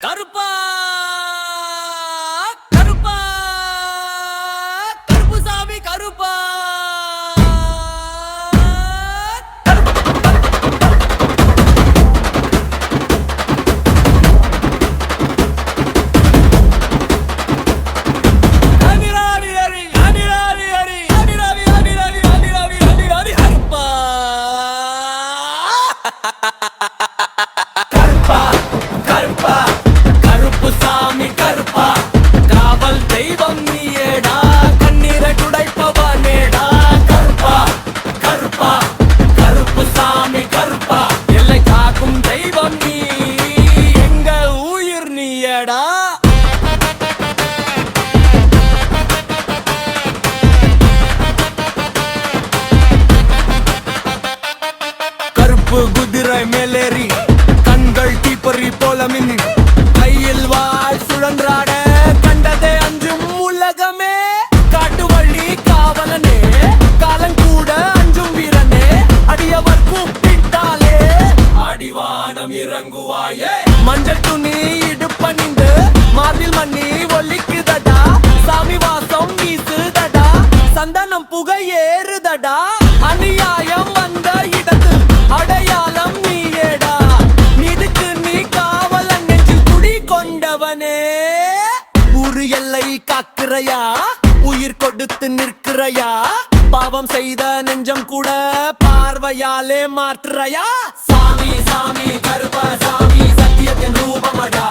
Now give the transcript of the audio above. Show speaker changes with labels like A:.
A: கருப்பா கருப்பா கருப்புசாமி கருப்பா கருப்பா கருப்பா கருப்புசாமி கருப்பா காவல் தெய்வம் நீயேடா கண்ணீரை துடைப்பவனேடா கருப்பா கருப்பா கருப்புசாமி கருப்பா எல்லை காக்கும் தெய்வம் நீ எங்க உயிர் நீயேடா கருப்பு குதிரை மேலேறி கண்கள் தீப்பறி போல மின்னி கையில் வாழ் சுழன்றாட கண்டதே அஞ்சும் உலகமே காட்டு வழி காவலனே காலங்கூட அஞ்சும் வீரனே அடியவர் கூப்பிட்டாலே அடிவானம் இறங்குவாயே மஞ்சள் துணி இடுப்பணிந்து மார்பில் மண்ணி ஒலிக்குதடா சாமி வாசம் வீசுதடா சந்தனம் புகை ஏறுதடா அநியாயம் வந்த இடத்து அடையாளம் நீயேடா நீதுக்கு நீ காவலன் நெஞ்சில் குடி கொண்டவனே ஊரு எல்லை காக்குறையா உயிர் கொடுத்து நிற்கிறையா பாவம் செய்த நெஞ்சம் கூட பார்வையாலே மாற்றுறையா சாமி சாமி கருப்ப சாமி சத்தியத்தின் ரூபமடா